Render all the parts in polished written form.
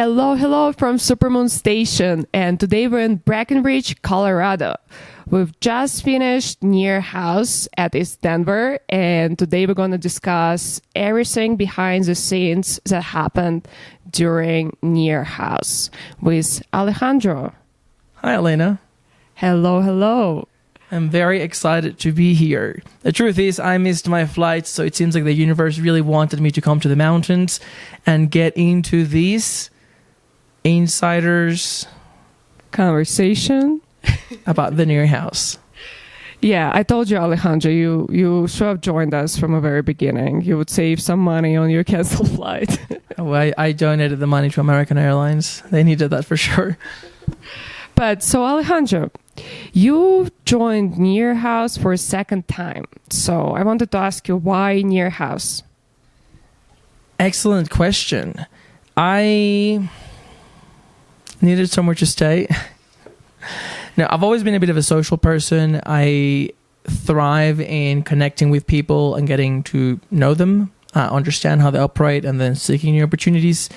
Hello from Supermoon Station, and today we're in Breckenridge, Colorado. We've just finished Near House at East Denver, and today we're going to discuss everything behind the scenes that happened during Near House with Alejandro. Hi, Elena. Hello. I'm very excited to be here. The truth is, I missed my flight, so it seems like the universe really wanted me to come to the mountains and get into these insiders conversation about the Near House. Yeah, I told you, Alejandro, you should have joined us from the very beginning. You would save some money on your canceled flight. Well, I donated the money to American Airlines. They needed that for sure. But so, Alejandro, you joined Near House for a second time. So I wanted to ask you, why Near House? Excellent question. I needed somewhere to stay. Now, I've always been a bit of a social person. I thrive in connecting with people and getting to know them, understand how they operate, and then seeking new opportunities.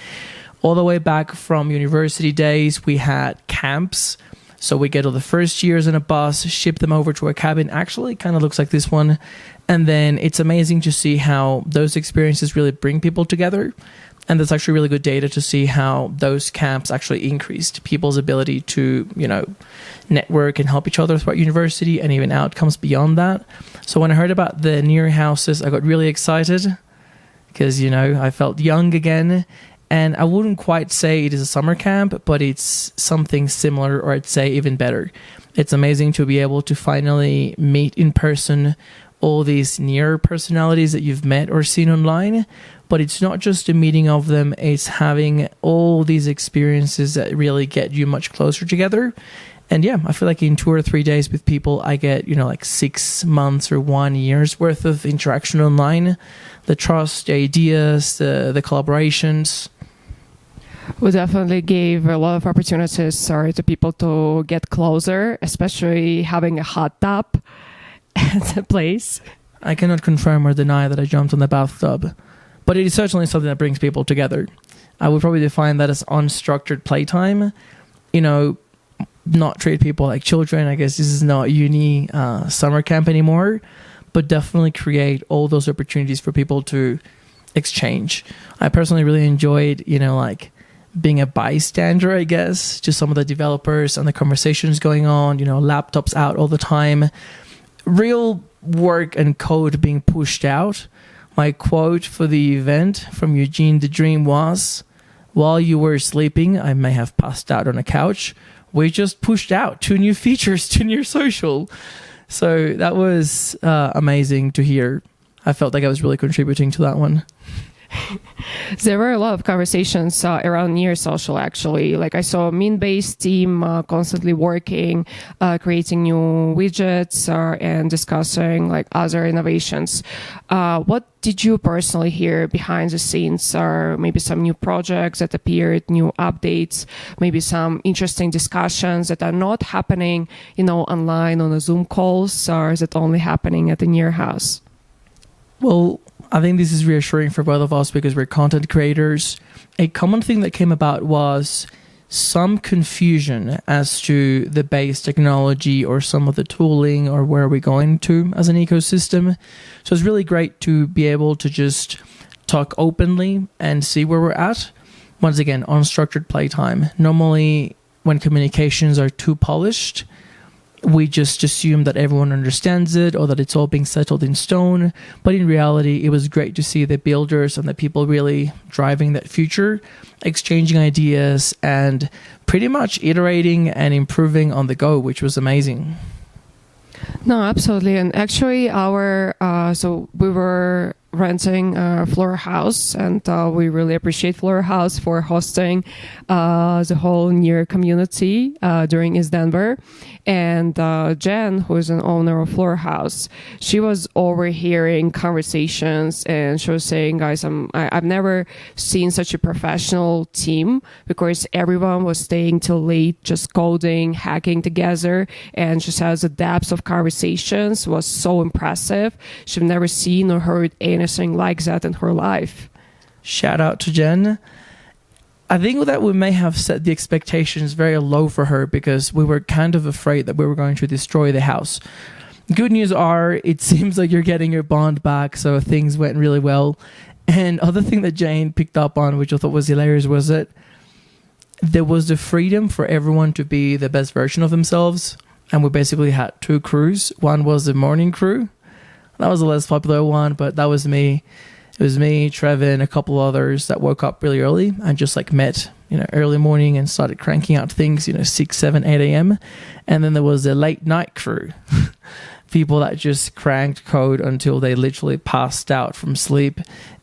All the way back from university days, we had camps. So we get all the first years in a bus, ship them over to a cabin. Actually, it kind of looks like this one. And then it's amazing to see how those experiences really bring people together. And there's actually really good data to see how those camps actually increased people's ability to, network and help each other throughout university and even outcomes beyond that. So when I heard about the Near Houses, I got really excited because, I felt young again. And I wouldn't quite say it is a summer camp, but it's something similar, or I'd say even better. It's amazing to be able to finally meet in person all these near personalities that you've met or seen online. But it's not just a meeting of them, it's having all these experiences that really get you much closer together. And yeah, I feel like in 2 or 3 days with people, I get, like 6 months or 1 year's worth of interaction online. The trust, the ideas, the collaborations. We definitely gave a lot of opportunities to people to get closer, especially having a hot tub at the place. I cannot confirm or deny that I jumped on the bathtub, but it is certainly something that brings people together. I would probably define that as unstructured playtime. Not treat people like children. I guess this is not uni summer camp anymore, but definitely create all those opportunities for people to exchange. I personally really enjoyed, being a bystander, I guess, to some of the developers and the conversations going on, laptops out all the time, real work and code being pushed out. My quote for the event from Eugene the Dream was, "While you were sleeping, I may have passed out on a couch. We just pushed out 2 new features to Near Social." So that was amazing to hear. I felt like I was really contributing to that one. There were a lot of conversations around Near Social, actually. Like I saw a mean-based team constantly working, creating new widgets and discussing other innovations. What did you personally hear behind the scenes? Or maybe some new projects that appeared, new updates, maybe some interesting discussions that are not happening, online on the Zoom calls, or is it only happening at the Near House? Well, I think this is reassuring for both of us because we're content creators. A common thing that came about was some confusion as to the base technology or some of the tooling or where we're going to as an ecosystem. So it's really great to be able to just talk openly and see where we're at. Once again, unstructured playtime. Normally, when communications are too polished, we just assume that everyone understands it or that it's all being settled in stone. But in reality, it was great to see the builders and the people really driving that future, exchanging ideas and pretty much iterating and improving on the go, which was amazing. No, absolutely. And actually so we were renting Flora House, and we really appreciate Flora House for hosting the whole Near community during East Denver. And Jen, who is an owner of Flora House, she was overhearing conversations, and she was saying, guys, I've never seen such a professional team, because everyone was staying till late, just coding, hacking together. And she says the depth of conversations was so impressive. She'd never seen or heard anything like that in her life. Shout out to Jen. I think that we may have set the expectations very low for her because we were kind of afraid that we were going to destroy the house. Good news are, it seems like you're getting your bond back, so things went really well. And other thing that Jane picked up on, which I thought was hilarious, was that there was the freedom for everyone to be the best version of themselves. And we basically had two crews. One was the morning crew. That was the less popular one, but that was me. It was me, Trevin, a couple others that woke up really early and just like met, early morning and started cranking out things, 6, 7, 8 a.m. And then there was the late night crew. People that just cranked code until they literally passed out from sleep.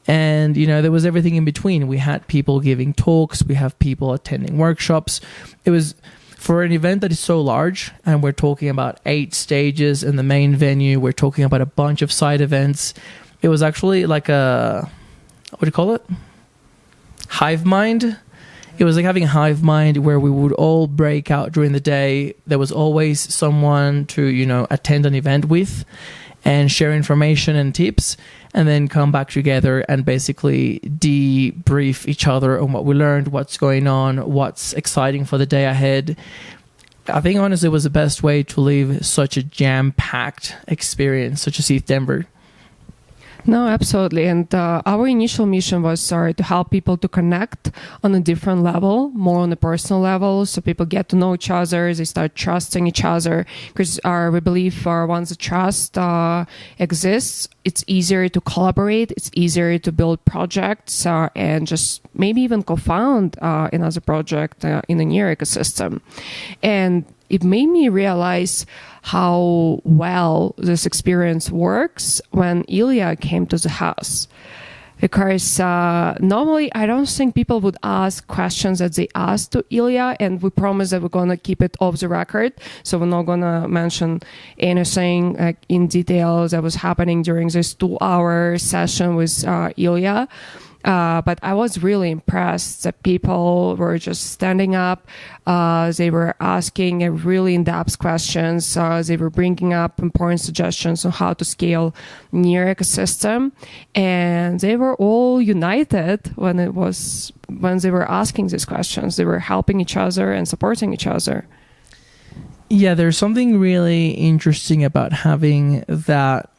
And, there was everything in between. We had people giving talks. We have people attending workshops. It was, for an event that is so large, and we're talking about 8 stages in the main venue, we're talking about a bunch of side events. It was actually like a, what do you call it? Hive mind. It was like having a hive mind where we would all break out during the day. There was always someone to, attend an event with and share information and tips, and then come back together and basically debrief each other on what we learned, what's going on, what's exciting for the day ahead. I think honestly it was the best way to live such a jam-packed experience, such as East Denver. No, absolutely. And our initial mission was to help people to connect on a different level, more on a personal level, so people get to know each other, they start trusting each other, because we believe once the trust exists, it's easier to collaborate, it's easier to build projects and just maybe even co-found another project in a near ecosystem. And it made me realize how well this experience works when Ilya came to the house. Because normally I don't think people would ask questions that they asked to Ilya, and we promise that we're going to keep it off the record. So we're not going to mention anything in detail that was happening during this 2-hour session with Ilya. But I was really impressed that people were just standing up. They were asking really in-depth questions. They were bringing up important suggestions on how to scale near ecosystem. And they were all united when they were asking these questions. They were helping each other and supporting each other. Yeah, there's something really interesting about having that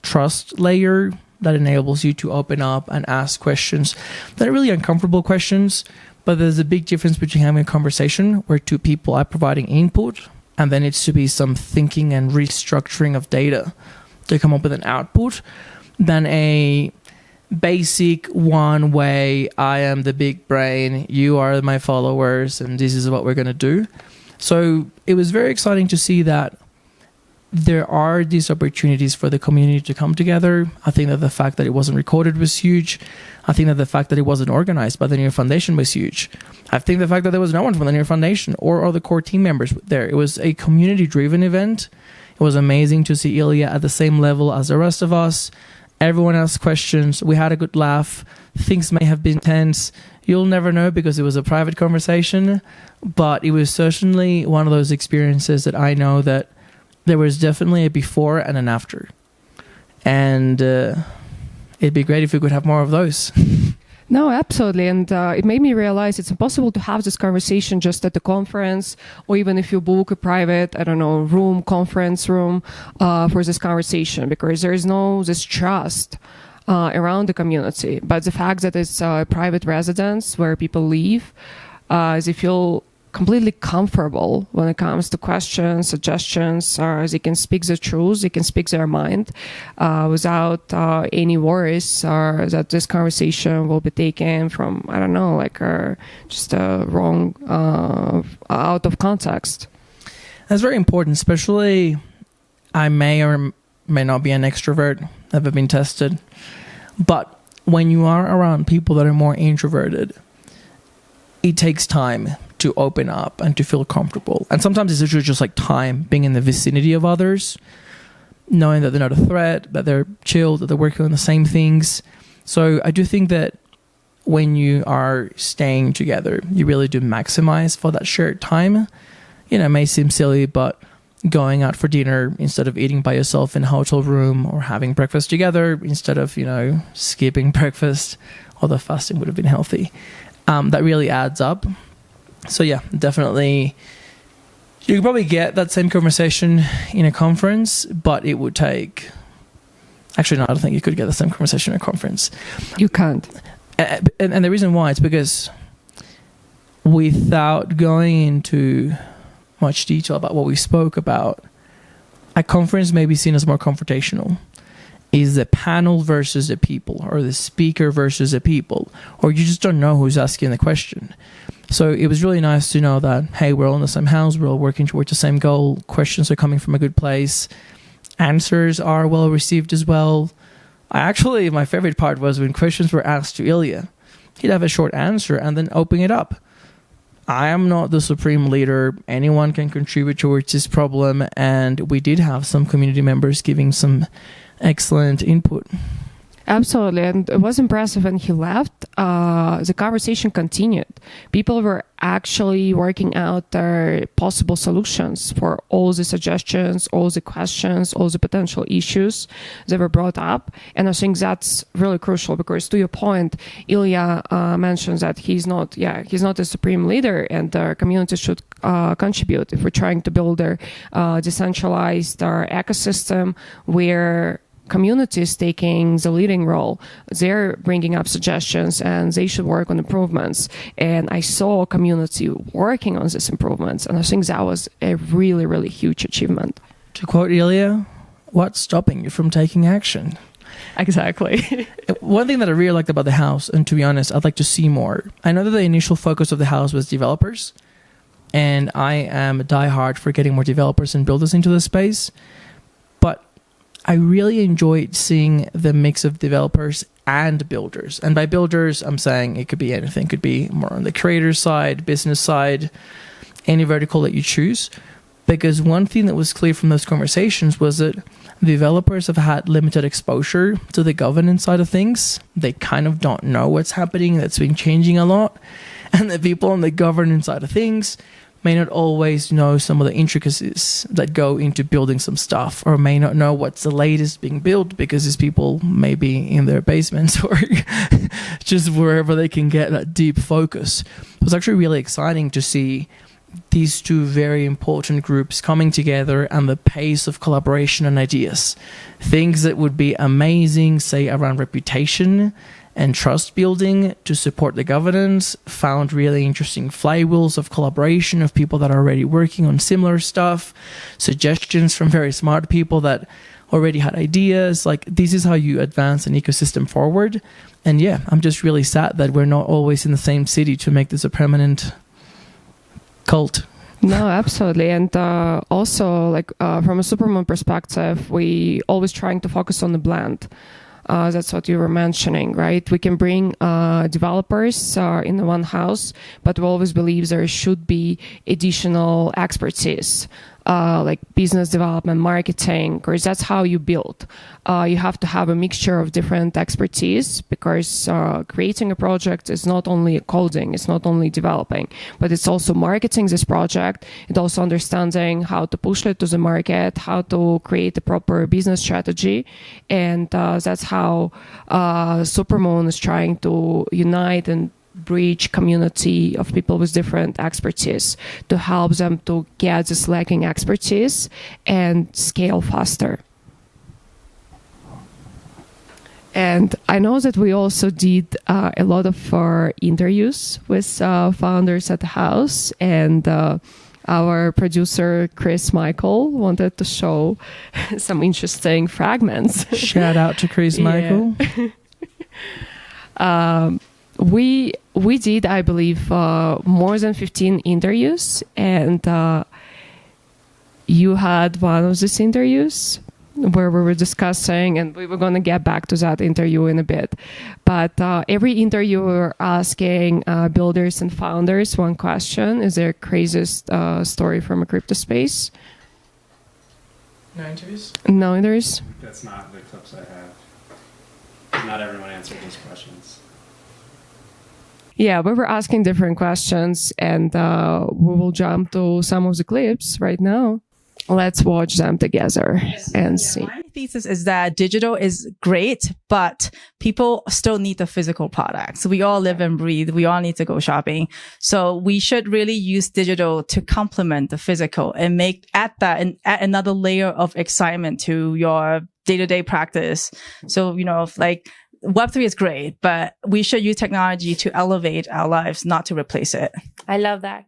trust layer that enables you to open up and ask questions that are really uncomfortable questions. But there's a big difference between having a conversation where two people are providing input, and there needs to be some thinking and restructuring of data to come up with an output, than a basic one way, I am the big brain, you are my followers, and this is what we're going to do. So it was very exciting to see that there are these opportunities for the community to come together. I think that the fact that it wasn't recorded was huge. I think that the fact that it wasn't organized by the Near Foundation was huge. I think the fact that there was no one from the Near Foundation or other core team members there. It was a community-driven event. It was amazing to see Ilya at the same level as the rest of us. Everyone asked questions. We had a good laugh. Things may have been tense. You'll never know because it was a private conversation. But it was certainly one of those experiences that I know that there was definitely a before and an after. And it'd be great if we could have more of those. No, absolutely. And it made me realize it's impossible to have this conversation just at the conference, or even if you book a private, conference room for this conversation, because there is this trust around the community. But the fact that it's a private residence where people live, they feel completely comfortable when it comes to questions, suggestions, they can speak the truth, they can speak their mind without any worries that this conversation will be taken from, just wrong, out of context. That's very important, especially I may or may not be an extrovert, never been tested. But when you are around people that are more introverted, it takes time to open up and to feel comfortable. And sometimes it's literally just like time being in the vicinity of others, knowing that they're not a threat, that they're chill, that they're working on the same things. So I do think that when you are staying together, you really do maximize for that shared time. It may seem silly, but going out for dinner instead of eating by yourself in a hotel room, or having breakfast together instead of, skipping breakfast, although fasting would have been healthy. that really adds up. So yeah, definitely. You could probably get that same conversation in a conference, but it would take... Actually, no, I don't think you could get the same conversation in a conference. You can't. And the reason why is because without going into much detail about what we spoke about, a conference may be seen as more confrontational. Is the panel versus the people, or the speaker versus the people, or you just don't know who's asking the question. So it was really nice to know that, hey, we're all in the same house, we're all working towards the same goal, questions are coming from a good place, answers are well received as well. My favorite part was when questions were asked to Ilya. He'd have a short answer and then open it up. I am not the supreme leader. Anyone can contribute towards this problem, and we did have some community members giving some excellent input. Absolutely, and it was impressive when he left. The conversation continued. People were actually working out their possible solutions for all the suggestions, all the questions, all the potential issues that were brought up. And I think that's really crucial because, to your point, Ilya mentions that he's not the supreme leader, and the community should contribute if we're trying to build a decentralized ecosystem where community is taking the leading role. They're bringing up suggestions and they should work on improvements. And I saw a community working on these improvements. And I think that was a really, really huge achievement. To quote Ilya, what's stopping you from taking action? Exactly. One thing that I really liked about the house, and to be honest, I'd like to see more. I know that the initial focus of the house was developers. And I am a diehard for getting more developers and builders into the space. I really enjoyed seeing the mix of developers and builders. And by builders, I'm saying it could be anything. It could be more on the creator side, business side, any vertical that you choose. Because one thing that was clear from those conversations was that developers have had limited exposure to the governance side of things. They kind of don't know what's happening. That's been changing a lot. And the people on the governance side of things may not always know some of the intricacies that go into building some stuff, or may not know what's the latest being built because these people may be in their basements or just wherever they can get that deep focus. It was actually really exciting to see these two very important groups coming together and the pace of collaboration and ideas. Things that would be amazing, say, around reputation and trust building to support the governance, found really interesting flywheels of collaboration of people that are already working on similar stuff, suggestions from very smart people that already had ideas. Like, this is how you advance an ecosystem forward. And yeah, I'm just really sad that we're not always in the same city to make this a permanent cult. No, absolutely. And also, from a Supermoon perspective, we always trying to focus on the blend. That's what you were mentioning, right? We can bring developers in the one house, but we always believe there should be additional expertise, like business development, marketing, because that's how you build. You have to have a mixture of different expertise, because creating a project is not only coding, it's not only developing, but it's also marketing this project. It's also understanding how to push it to the market, how to create a proper business strategy. And that's how Supermoon is trying to unite and bridge community of people with different expertise to help them to get this lacking expertise and scale faster. And I know that we also did a lot of interviews with founders at the house, and our producer Chris Michael wanted to show some interesting fragments. Shout out to Chris Michael. We did, I believe, more than 15 interviews, and you had one of these interviews where we were discussing, and we were going to get back to that interview in a bit. But every interview we were asking builders and founders one question: is their craziest story from a crypto space? No interviews? No interviews? That's not the clips I have. Not everyone answered those questions. Yeah, we were asking different questions, and we will jump to some of the clips right now. let's watch them together and see. My thesis is that digital is great, but people still need the physical products. We all live and breathe. We all need to go shopping. So we should really use digital to complement the physical and add another layer of excitement to your day-to-day practice. So, like Web3 is great, but we should use technology to elevate our lives, not to replace it. I love that.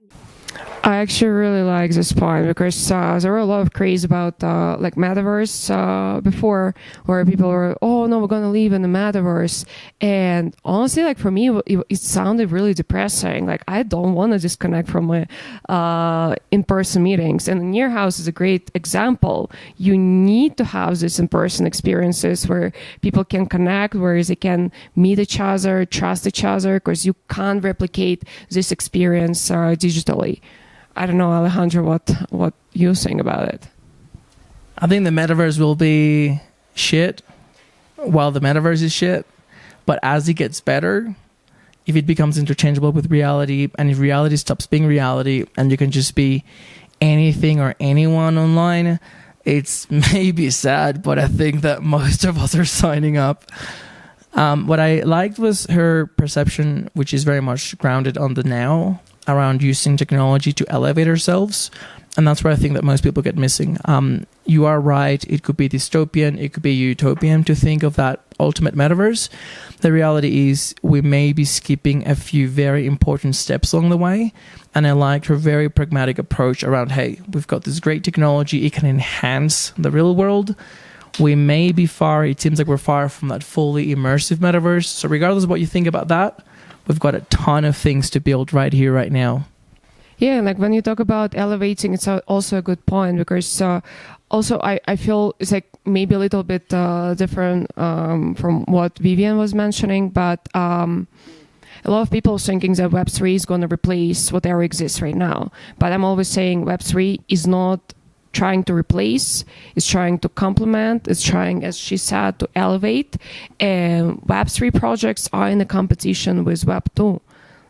I actually really like this point because there were a lot of craze about like metaverse before, where people were, oh no, we're gonna live in the metaverse, and honestly, like for me, it sounded really depressing. Like I don't want to disconnect from my in-person meetings, and Near House is a great example. You need to have these in-person experiences where people can connect, where they can meet each other, trust each other, because you can't replicate this experience digitally. I don't know, Alejandro, what you think about it? I think the metaverse will be shit while the metaverse is shit. But as it gets better, if it becomes interchangeable with reality, and if reality stops being reality and you can just be anything or anyone online, it's maybe sad, but I think that most of us are signing up. What I liked was her perception, which is very much grounded on the now, around using technology to elevate ourselves. And that's where I think that most people get missing. You are right. It could be dystopian. It could be utopian to think of that ultimate metaverse. The reality is we may be skipping a few very important steps along the way. And I liked her very pragmatic approach around, hey, we've got this great technology. It can enhance the real world. We may be it seems like we're far from that fully immersive metaverse. So regardless of what you think about that, we've got a ton of things to build right here, right now. Yeah, like when you talk about elevating, it's also a good point because also I feel it's like maybe a little bit different from what Vivian was mentioning, but a lot of people are thinking that Web3 is going to replace whatever exists right now. But I'm always saying Web3 is not trying to replace, it's trying to complement, it's trying, as she said, to elevate. And Web3 projects are in a competition with Web2.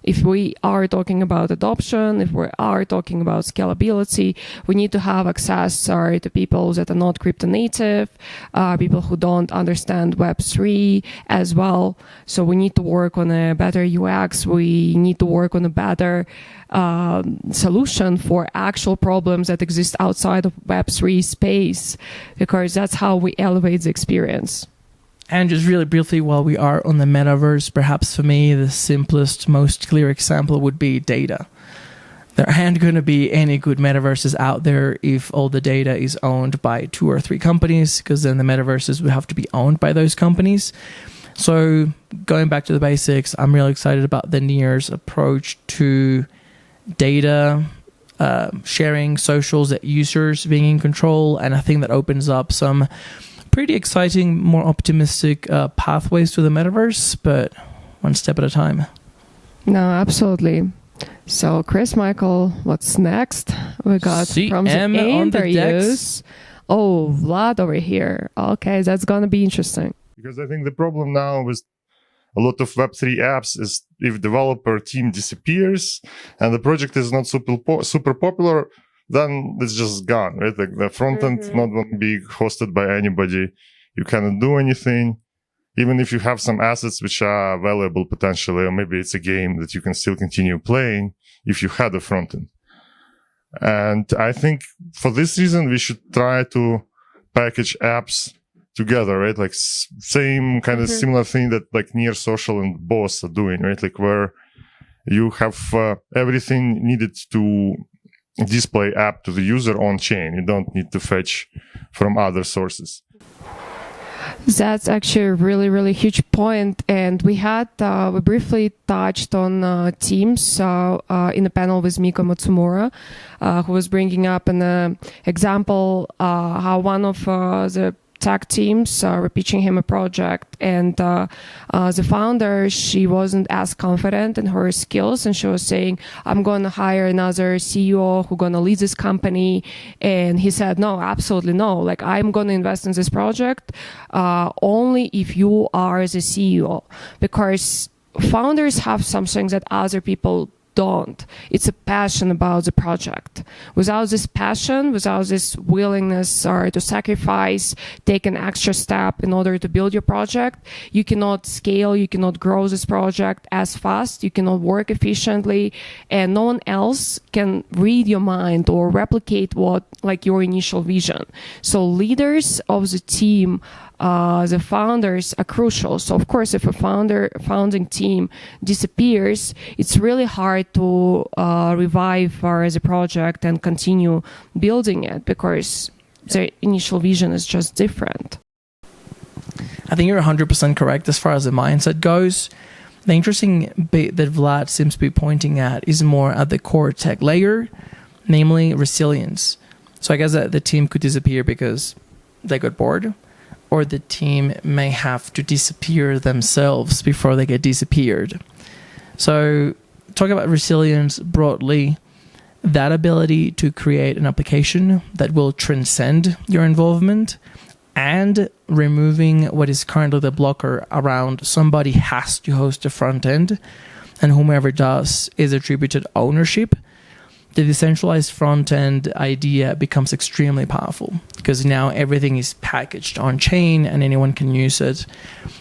If we are talking about adoption, if we are talking about scalability, we need to have access to people that are not crypto native, people who don't understand Web3 as well. So we need to work on a better UX. We need to work on a better solution for actual problems that exist outside of Web3 space, because that's how we elevate the experience. And just really briefly, while we are on the metaverse, perhaps for me, the simplest, most clear example would be data. There aren't going to be any good metaverses out there if all the data is owned by 2 or 3 companies, because then the metaverses would have to be owned by those companies. So going back to the basics, I'm really excited about the Near's approach to data, sharing, socials, that users being in control. And I think that opens up some pretty exciting, more optimistic pathways to the metaverse, but one step at a time. No, absolutely. So, Chris, Michael, what's next? We got from the interviews. Oh, Vlad over here. Okay, that's going to be interesting. Because I think the problem now with a lot of Web3 apps is if developer team disappears and the project is not super popular, then it's just gone, right? Like the front end not going to be hosted by anybody. You cannot do anything. Even if you have some assets which are valuable potentially, or maybe it's a game that you can still continue playing if you had a front end. And I think for this reason, we should try to package apps together, right? Like same kind of similar thing that like Near Social and Boss are doing, right? Like where you have everything needed to display app to the user on chain. You don't need to fetch from other sources. That's actually a really, really huge point. And we briefly touched on Teams in a panel with Miko Matsumura, who was bringing up an example how one of the tech teams were pitching him a project, and the founder, she wasn't as confident in her skills, and she was saying, I'm going to hire another CEO who's going to lead this company. And he said, no, absolutely no. Like, I'm going to invest in this project only if you are the CEO, because founders have something that other people don't. It's a passion about the project. Without this passion, without this willingness or to sacrifice, take an extra step in order to build your project, you cannot scale, you cannot grow this project as fast, you cannot work efficiently, and no one else can read your mind or replicate your initial vision. So leaders of the team, the founders are crucial. So of course, if a founding team disappears, it's really hard to revive the project and continue building it because the initial vision is just different. I think you're 100% correct as far as the mindset goes. The interesting bit that Vlad seems to be pointing at is more at the core tech layer, namely resilience. So I guess that the team could disappear because they got bored, or the team may have to disappear themselves before they get disappeared. So talking about resilience broadly, that ability to create an application that will transcend your involvement and removing what is currently the blocker around somebody has to host the front end and whomever does is attributed ownership. The decentralized front end idea becomes extremely powerful because now everything is packaged on chain and anyone can use it.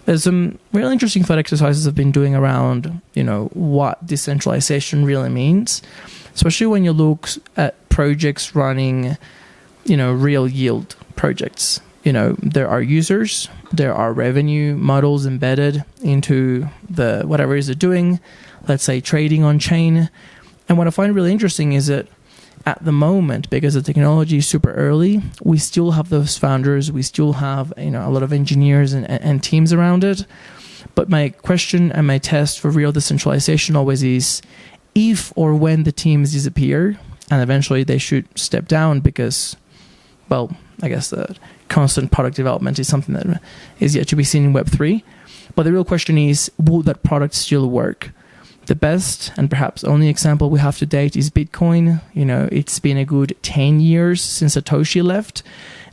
There's some really interesting thought exercises I've been doing around, what decentralization really means, especially when you look at projects running, real yield projects. There are users, there are revenue models embedded into the whatever it is they're doing, let's say trading on chain. And what I find really interesting is that at the moment, because the technology is super early, we still have those founders, we still have a lot of engineers and teams around it. But my question and my test for real decentralization always is if or when the teams disappear, and eventually they should step down because, I guess the constant product development is something that is yet to be seen in Web3. But the real question is, will that product still work? The best and perhaps only example we have to date is Bitcoin. It's been a good 10 years since Satoshi left.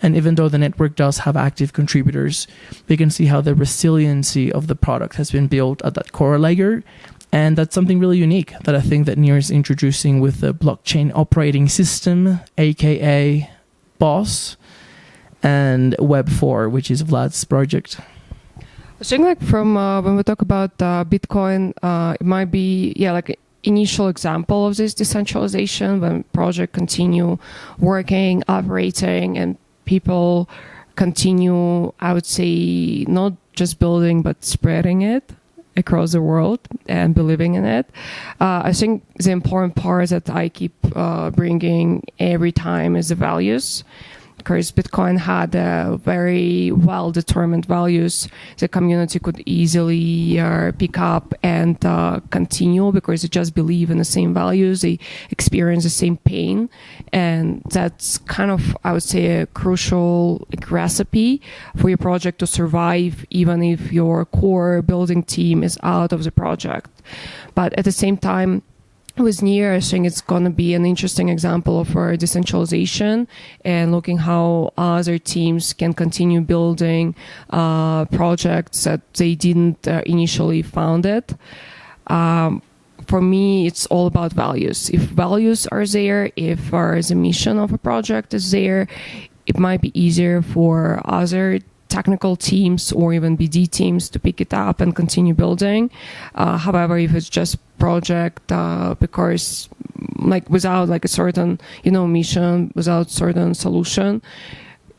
And even though the network does have active contributors, we can see how the resiliency of the product has been built at that core layer. And that's something really unique that I think that Near is introducing with the blockchain operating system, aka BOSS, and Web4, which is Vlad's project. I think from when we talk about Bitcoin, it might be an initial example of this decentralization when project continue working, operating, and people continue, I would say, not just building but spreading it across the world and believing in it. I think the important part that I keep bringing every time is the values. Because Bitcoin had very well-determined values the community could easily pick up and continue because they just believe in the same values, they experience the same pain. And that's kind of, I would say, a crucial recipe for your project to survive, even if your core building team is out of the project. But at the same time, with Near, I think it's going to be an interesting example of our decentralization and looking how other teams can continue building projects that they didn't initially found it. For me, it's all about values. If values are there, if the mission of a project is there, it might be easier for other technical teams or even BD teams to pick it up and continue building. However, if it's just project because without a certain mission, without certain solution,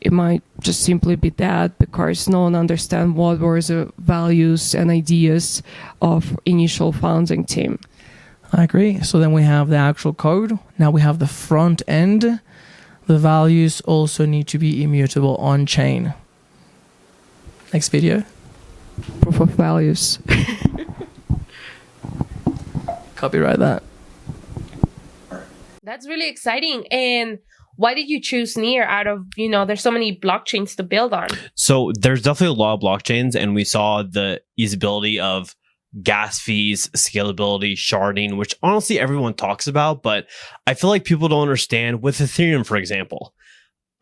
it might just simply be that because no one understands what were the values and ideas of initial founding team. I agree. So then we have the actual code. Now we have the front end. The values also need to be immutable on chain. Next video. Proof of values. Copyright that. That's really exciting. And why did you choose Near out of, there's so many blockchains to build on? So there's definitely a lot of blockchains, and we saw the easeability of gas fees, scalability, sharding, which honestly everyone talks about, but I feel like people don't understand with Ethereum, for example.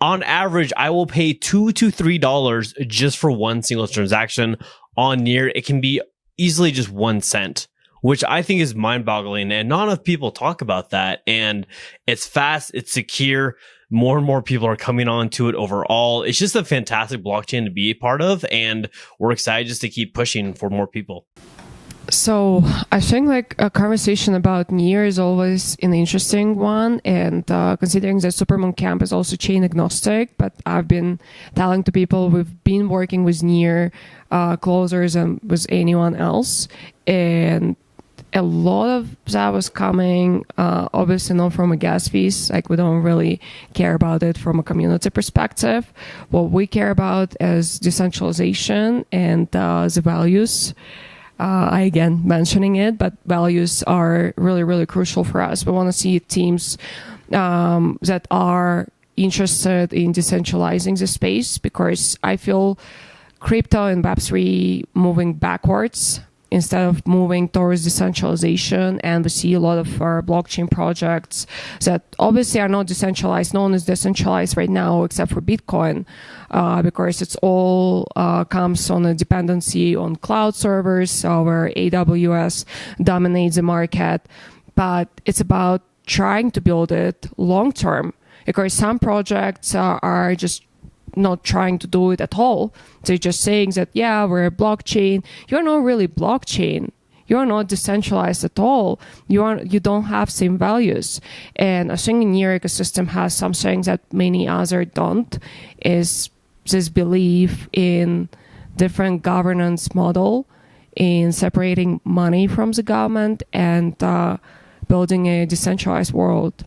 On average, I will pay $2 to $3 just for one single transaction. On Near, it can be easily just 1 cent. which I think is mind-boggling, and not enough people talk about that. And it's fast, it's secure. More and more people are coming on to it overall. It's just a fantastic blockchain to be a part of, and we're excited just to keep pushing for more people. So I think like a conversation about Near is always an interesting one, and considering that Supermoon Camp is also chain agnostic, but I've been telling to people we've been working with Near closer than with anyone else, and a lot of that was coming obviously not from a gas fees. Like, we don't really care about it from a community perspective. What we care about is decentralization and the values. I again mentioning it, but values are really, really crucial for us. We want to see teams that are interested in decentralizing the space, because I feel crypto and Web3 moving backwards instead of moving towards decentralization. And we see a lot of blockchain projects that obviously are not decentralized. No one is decentralized right now except for Bitcoin, because it's all comes on a dependency on cloud servers, where AWS dominates the market. But it's about trying to build it long term, because some projects are just not trying to do it at all. They're just saying that, yeah, we're a blockchain. You're not really blockchain. You're not decentralized at all. You don't have same values. And I think the Near ecosystem has something that many others don't, is this belief in different governance model, in separating money from the government, and building a decentralized world.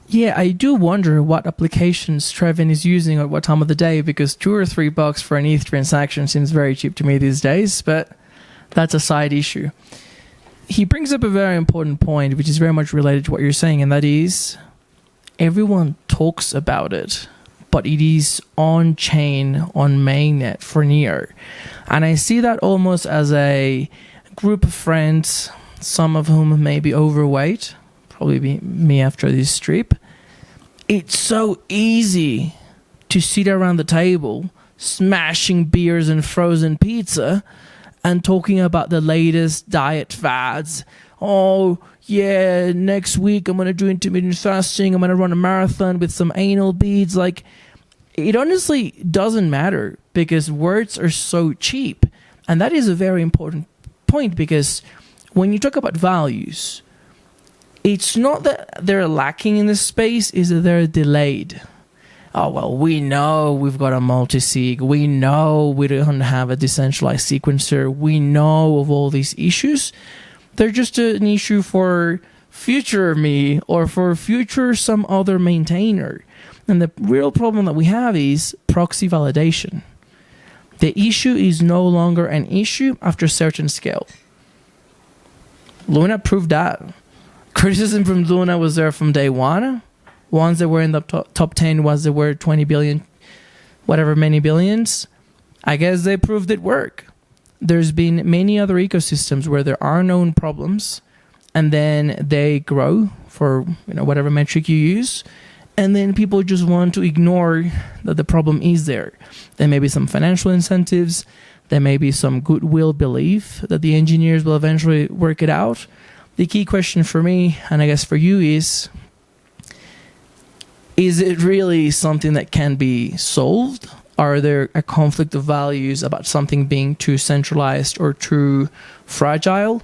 Yeah, I do wonder what applications Trevin is using at what time of the day, because $2 or $3 for an ETH transaction seems very cheap to me these days, but that's a side issue. He brings up a very important point, which is very much related to what you're saying, and that is everyone talks about it, but it is on-chain, on mainnet for Near. And I see that almost as a group of friends, some of whom may be overweight, probably be me after this trip. It's so easy to sit around the table smashing beers and frozen pizza and talking about the latest diet fads. Oh, yeah, next week I'm going to do intermittent fasting. I'm going to run a marathon with some anal beads. Like, it honestly doesn't matter, because words are so cheap. And that is a very important point, because when you talk about values, it's not that they're lacking in this space, is that they're delayed. Oh, well, we know we've got a multi-sig. We know we don't have a decentralized sequencer. We know of all these issues. They're just an issue for future me or for future some other maintainer. And the real problem that we have is proxy validation. The issue is no longer an issue after a certain scale. Luna proved that. Criticism from Luna was there from day one. Ones that were in the top 10 was there were 20 billion, whatever many billions. I guess they proved it work. There's been many other ecosystems where there are known problems, and then they grow for whatever metric you use, and then people just want to ignore that the problem is there. There may be some financial incentives. There may be some goodwill belief that the engineers will eventually work it out. The key question for me, and I guess for you, is it really something that can be solved? Are there a conflict of values about something being too centralized or too fragile?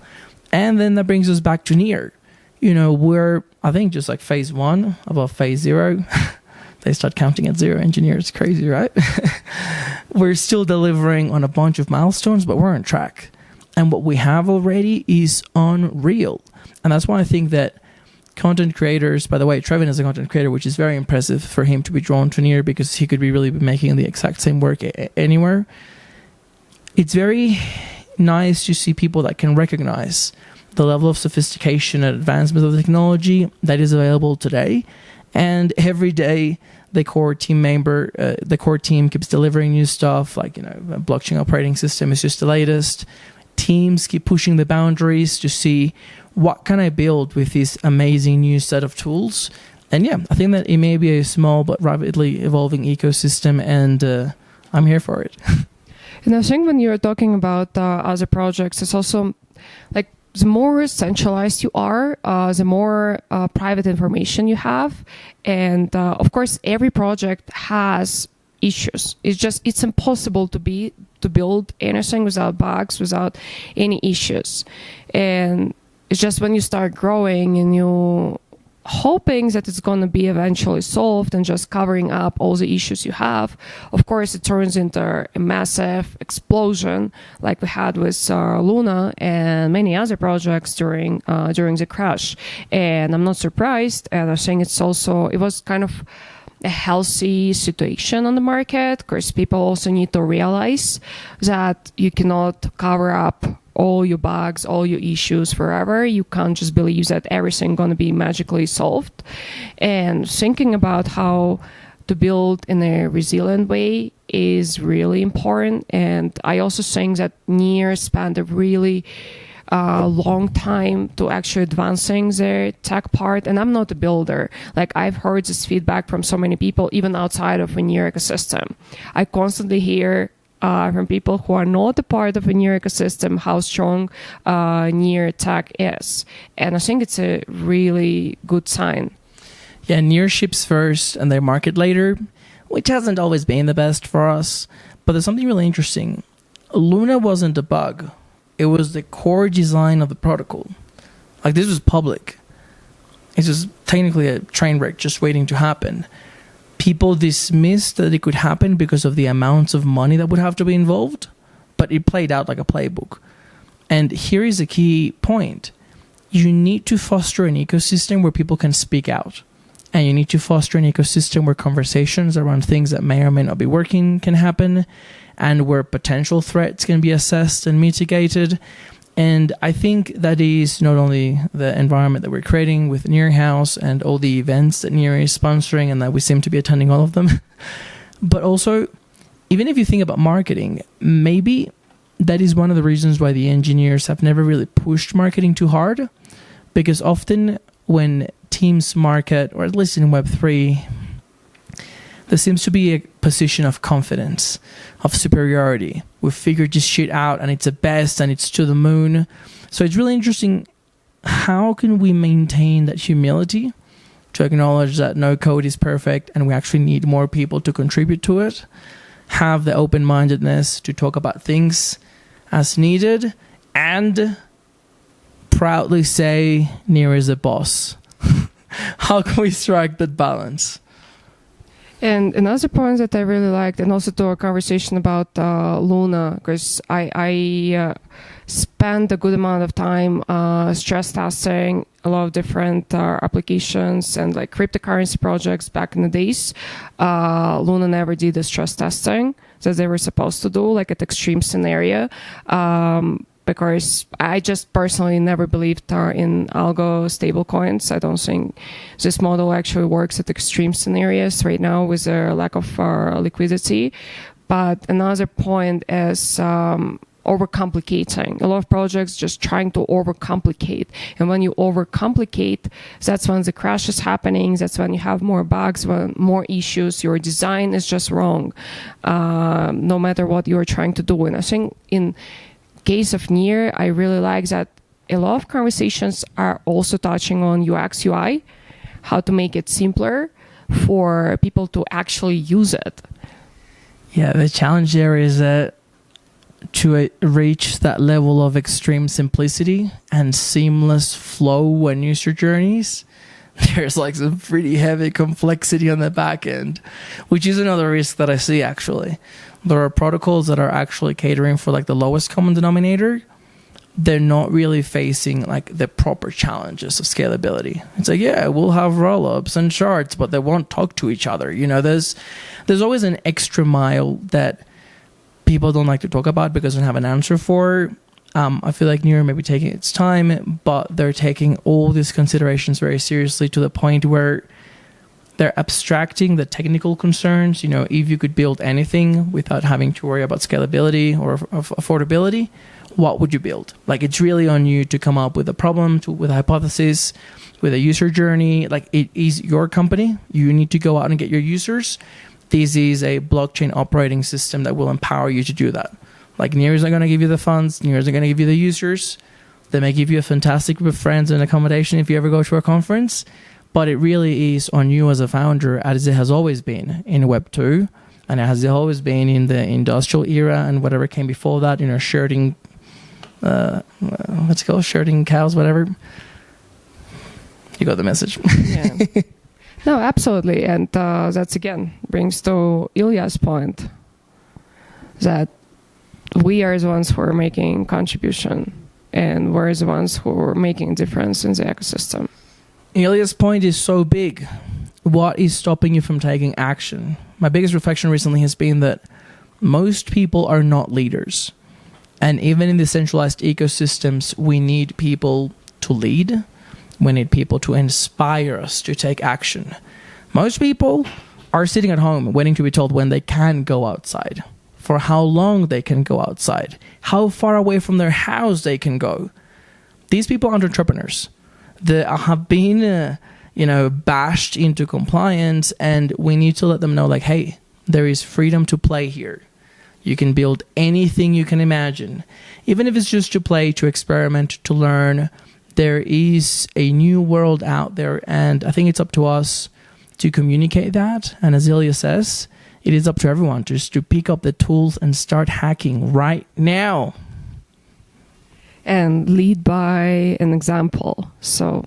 And then that brings us back to Near. We're, I think, just like phase 1 above phase 0. They start counting at 0. Engineers, crazy, right? We're still delivering on a bunch of milestones, but we're on track. And what we have already is unreal. And that's why I think that content creators, by the way, Trevin is a content creator, which is very impressive for him to be drawn to Near, because he could be really making the exact same work anywhere. It's very nice to see people that can recognize the level of sophistication and advancement of the technology that is available today. And every day, the core team keeps delivering new stuff, like, a blockchain operating system is just the latest. Teams keep pushing the boundaries to see what can I build with this amazing new set of tools. And yeah, I think that it may be a small but rapidly evolving ecosystem, and I'm here for it. And I think when you're talking about other projects, it's also like the more centralized you are, the more private information you have. And of course, every project has issues. It's impossible to build anything without bugs, without any issues. And it's just when you start growing and you hoping that it's going to be eventually solved and just covering up all the issues you have, of course it turns into a massive explosion like we had with Luna and many other projects during the crash. And I'm not surprised, and I think it was kind of a healthy situation on the market, because people also need to realize that you cannot cover up all your bugs, all your issues forever. You can't just believe that everything going to be magically solved. And thinking about how to build in a resilient way is really important. And I also think that Near spent a really long time to actually advancing their tech part. And I'm not a builder. Like, I've heard this feedback from so many people, even outside of a Near ecosystem. I constantly hear from people who are not a part of a Near ecosystem how strong Near tech is. And I think it's a really good sign. Yeah, Near ships first and they market later, which hasn't always been the best for us. But there's something really interesting. Luna wasn't a bug. It was the core design of the protocol. Like, this was public. It's just technically a train wreck just waiting to happen. People dismissed that it could happen because of the amounts of money that would have to be involved, but it played out like a playbook. And here is a key point. You need to foster an ecosystem where people can speak out. And you need to foster an ecosystem where conversations around things that may or may not be working can happen, and where potential threats can be assessed and mitigated. And I think that is not only the environment that we're creating with Near House and all the events that Near is sponsoring, and that we seem to be attending all of them, but also, even if you think about marketing, maybe that is one of the reasons why the engineers have never really pushed marketing too hard, because often when teams market, or at least in Web3, there seems to be a position of confidence, of superiority. We've figured this shit out and it's the best and it's to the moon. So it's really interesting, how can we maintain that humility to acknowledge that no code is perfect and we actually need more people to contribute to it, have the open-mindedness to talk about things as needed, and proudly say Near is a boss. How can we strike that balance? And another point that I really liked, and also to our conversation about Luna, because I spent a good amount of time stress testing a lot of different applications and like cryptocurrency projects back in the days. Luna never did the stress testing that they were supposed to do, like at extreme scenario. Because I just personally never believed in algo stablecoins. I don't think this model actually works at extreme scenarios right now with a lack of liquidity. But another point is overcomplicating. A lot of projects just trying to overcomplicate. And when you overcomplicate, that's when the crash is happening. That's when you have more bugs, more issues. Your design is just wrong, no matter what you're trying to do. And I think in case of Near, I really like that a lot of conversations are also touching on UX UI, how to make it simpler for people to actually use it. Yeah, the challenge there is that to reach that level of extreme simplicity and seamless flow and user journeys, there's like some pretty heavy complexity on the back end, which is another risk that I see actually. There are protocols that are actually catering for like the lowest common denominator. They're not really facing like the proper challenges of scalability. It's like, yeah, we'll have rollups and shards, but they won't talk to each other. You know, there's always an extra mile that people don't like to talk about because they don't have an answer for. I feel like Near may be taking its time, but they're taking all these considerations very seriously to the point where they're abstracting the technical concerns. You know, if you could build anything without having to worry about scalability or affordability, what would you build? Like, it's really on you to come up with a problem, with a hypothesis, with a user journey. Like, it is your company. You need to go out and get your users. This is a blockchain operating system that will empower you to do that. Like, Near is not going to give you the funds. Near is not going to give you the users. They may give you a fantastic group of friends and accommodation if you ever go to a conference, but it really is on you as a founder, as it has always been in Web 2, and as it has always been in the industrial era and whatever came before that, shirting, what's it called? Shirting cows, whatever. You got the message. Yeah. No, absolutely. And that's, again, brings to Ilya's point that we are the ones who are making contribution, and we're the ones who are making a difference in the ecosystem. Ilya's point is so big. What is stopping you from taking action? My biggest reflection recently has been that most people are not leaders. And even in the centralized ecosystems, we need people to lead. We need people to inspire us to take action. Most people are sitting at home waiting to be told when they can go outside, for how long they can go outside, how far away from their house they can go. These people aren't entrepreneurs. They have been, bashed into compliance, and we need to let them know, like, hey, there is freedom to play here. You can build anything you can imagine, even if it's just to play, to experiment, to learn. There is a new world out there, and I think it's up to us to communicate that. And as Ilya says, it is up to everyone just to pick up the tools and start hacking right now. And lead by an example. So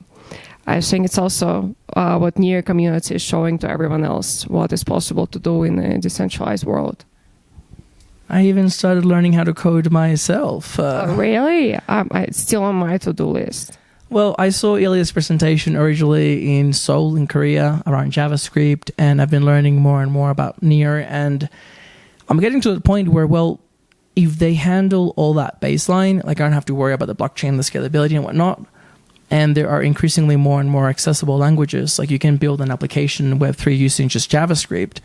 I think it's also what Near community is showing to everyone else, what is possible to do in a decentralized world. I even started learning how to code myself. Really? It's still on my to-do list. Well, I saw Ilya's presentation originally in Seoul in Korea around JavaScript, and I've been learning more and more about Near, and I'm getting to the point where, well, if they handle all that baseline, like I don't have to worry about the blockchain, the scalability and whatnot, and there are increasingly more and more accessible languages, like you can build an application in Web3 using just JavaScript.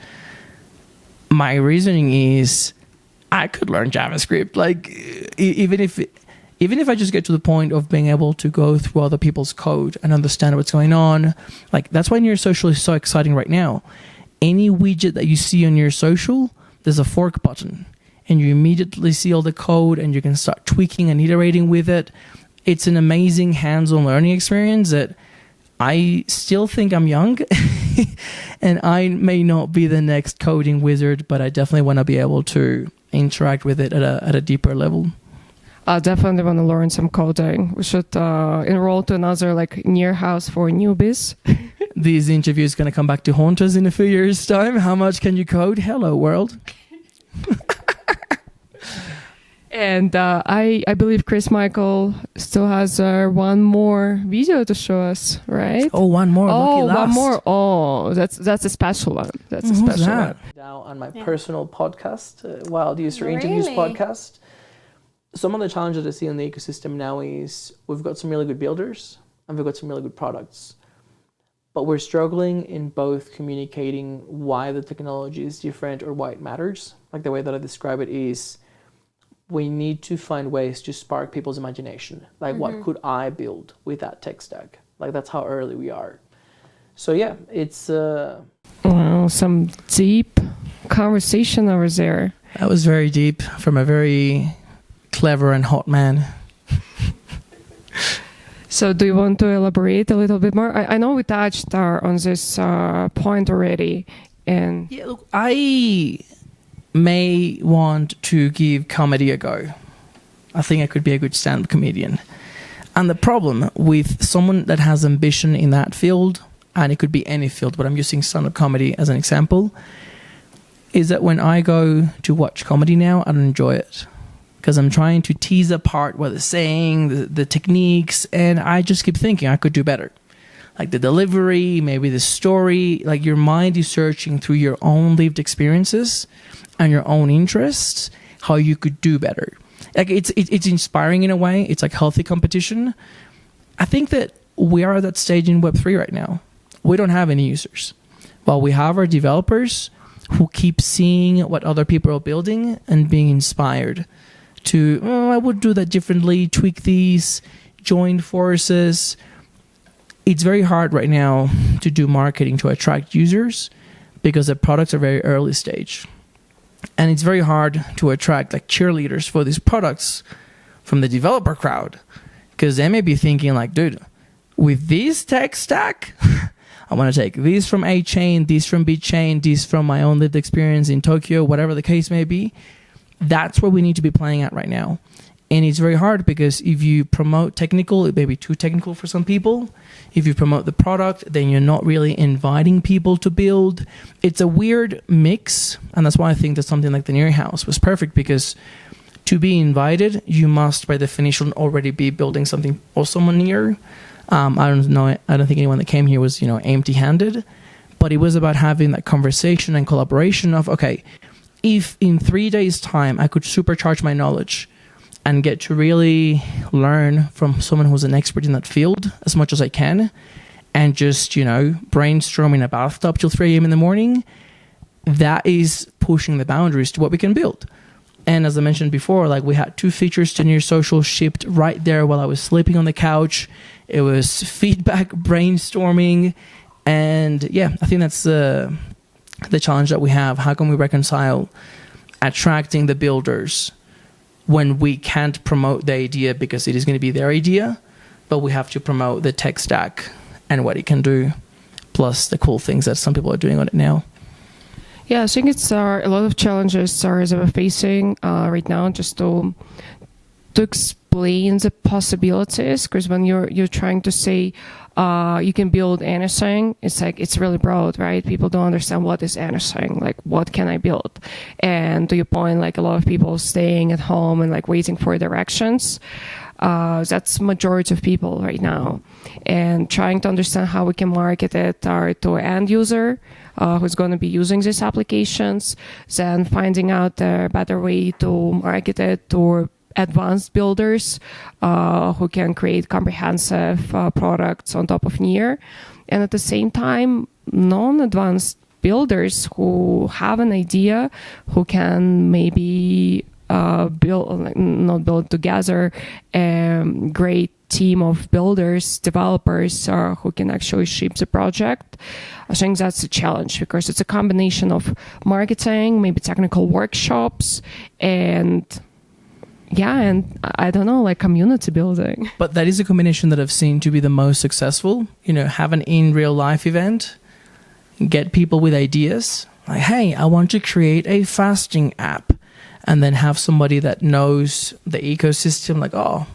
My reasoning is I could learn JavaScript. Like even if I just get to the point of being able to go through other people's code and understand what's going on, like that's why Near Social is so exciting right now. Any widget that you see on Near Social, there's a fork button, and you immediately see all the code and you can start tweaking and iterating with it. It's an amazing hands-on learning experience that I still think I'm young and I may not be the next coding wizard, but I definitely want to be able to interact with it at a deeper level. I definitely want to learn some coding. We should enroll to another Near house for newbies. These interviews going to come back to haunt us in a few years' time. How much can you code? Hello, world. And I believe Chris Michael still has one more video to show us, right? Oh, one more. Oh, Lucky last. one more. Oh, that's a special one. That's a special one. Now on my personal podcast, Wild User Interviews podcast. Some of the challenges I see in the ecosystem now is we've got some really good builders and we've got some really good products. But we're struggling in both communicating why the technology is different or why it matters. Like the way that I describe it is we need to find ways to spark people's imagination. Like what could I build with that tech stack? Like that's how early we are. So yeah, it's... Wow, some deep conversation over there. That was very deep from a very clever and hot man. So do you want to elaborate a little bit more? I know we touched on this point already. And yeah, look, I may want to give comedy a go. I think I could be a good stand-up comedian. And the problem with someone that has ambition in that field, and it could be any field, but I'm using stand-up comedy as an example, is that when I go to watch comedy now, I don't enjoy it. Because I'm trying to tease apart what they're saying, the techniques, and I just keep thinking I could do better. Like the delivery, maybe the story, like your mind is searching through your own lived experiences and your own interests, how you could do better. Like it's inspiring in a way. It's like healthy competition. I think that we are at that stage in Web3 right now. We don't have any users. While we have our developers who keep seeing what other people are building and being inspired to, I would do that differently, tweak these, join forces. It's very hard right now to do marketing to attract users because the products are very early stage. And it's very hard to attract like cheerleaders for these products from the developer crowd Because they may be thinking like, dude, with this tech stack, I want to take these from A chain, these from B chain, these from my own lived experience in Tokyo, whatever the case may be. That's where we need to be playing at right now. And it's very hard because if you promote technical, it may be too technical for some people. If you promote the product, then you're not really inviting people to build. It's a weird mix. And that's why I think that something like the Near House was perfect, because to be invited, you must by definition already be building something awesome on Near. I don't think anyone that came here was, empty-handed. But it was about having that conversation and collaboration of, okay, if in 3 days' time I could supercharge my knowledge and get to really learn from someone who's an expert in that field as much as I can, and just, brainstorm in a bathtub till 3 a.m. in the morning, that is pushing the boundaries to what we can build. And as I mentioned before, like we had 2 features to Near Social shipped right there while I was sleeping on the couch. It was feedback, brainstorming, and yeah, I think that's the challenge that we have. How can we reconcile attracting the builders when we can't promote the idea because it is going to be their idea, but we have to promote the tech stack and what it can do, plus the cool things that some people are doing on it now? Yeah, I think it's a lot of challenges that we're facing right now, just to explain the possibilities, because when you're trying to say you can build anything, it's like it's really broad, right? People don't understand what is anything, like what can I build? And to your point, like a lot of people staying at home and like waiting for directions. That's majority of people right now, and trying to understand how we can market it to end user who's going to be using these applications, then finding out a better way to market it to advanced builders who can create comprehensive products on top of Near, and at the same time non-advanced builders who have an idea, who can maybe build together a great team of builders, developers who can actually ship the project. I think that's a challenge, because it's a combination of marketing, maybe technical workshops, and I don't know, like community building. But that is a combination that I've seen to be the most successful. Have an in real life event, get people with ideas. Like, hey, I want to create a fasting app. And then have somebody that knows the ecosystem, like, oh,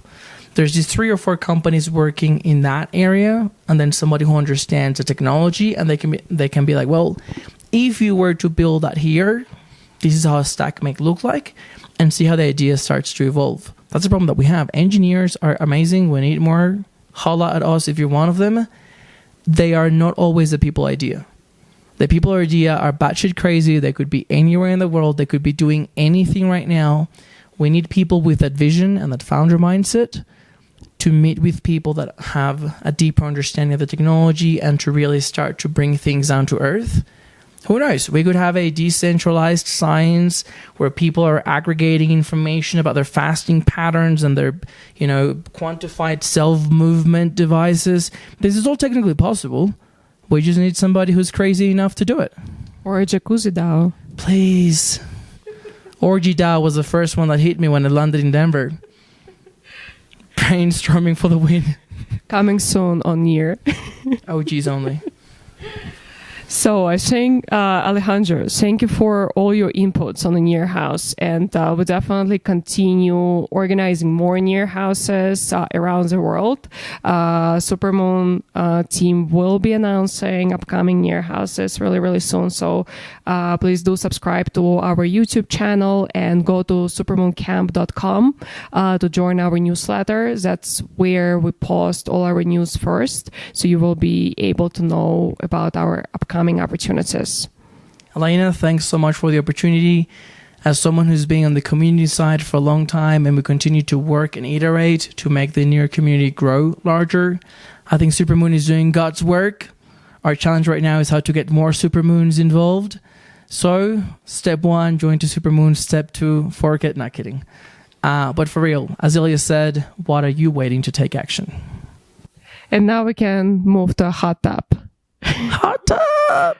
there's these 3 or 4 companies working in that area. And then somebody who understands the technology, and they can be like, well, if you were to build that here, this is how a stack might look like, and see how the idea starts to evolve. That's the problem that we have. Engineers are amazing. We need more. Holla at us if you're one of them. They are not always the people idea. The people idea are batshit crazy. They could be anywhere in the world. They could be doing anything right now. We need people with that vision and that founder mindset to meet with people that have a deeper understanding of the technology and to really start to bring things down to earth. Who knows? We could have a decentralized science where people are aggregating information about their fasting patterns and their, quantified self-movement devices. This is all technically possible. We just need somebody who's crazy enough to do it. Or a jacuzzi DAO. Please. Orgy DAO was the first one that hit me when I landed in Denver. Brainstorming for the win. Coming soon on Near. OGs only. So I think, Alejandro, thank you for all your inputs on the Near House, and we'll definitely continue organizing more Near Houses around the world. Supermoon team will be announcing upcoming Near Houses really, really soon. So please do subscribe to our YouTube channel and go to supermooncamp.com to join our newsletter. That's where we post all our news first, so you will be able to know about our upcoming opportunities. Elena, thanks so much for the opportunity. As someone who's been on the community side for a long time, and we continue to work and iterate to make the Near community grow larger, I think Supermoon is doing God's work. Our challenge right now is how to get more Supermoons involved. So, step 1, join to Supermoon. Step 2, fork it. Not kidding. But for real, as Ilya said, what are you waiting to take action? And now we can move to a hot tub. Hot tub!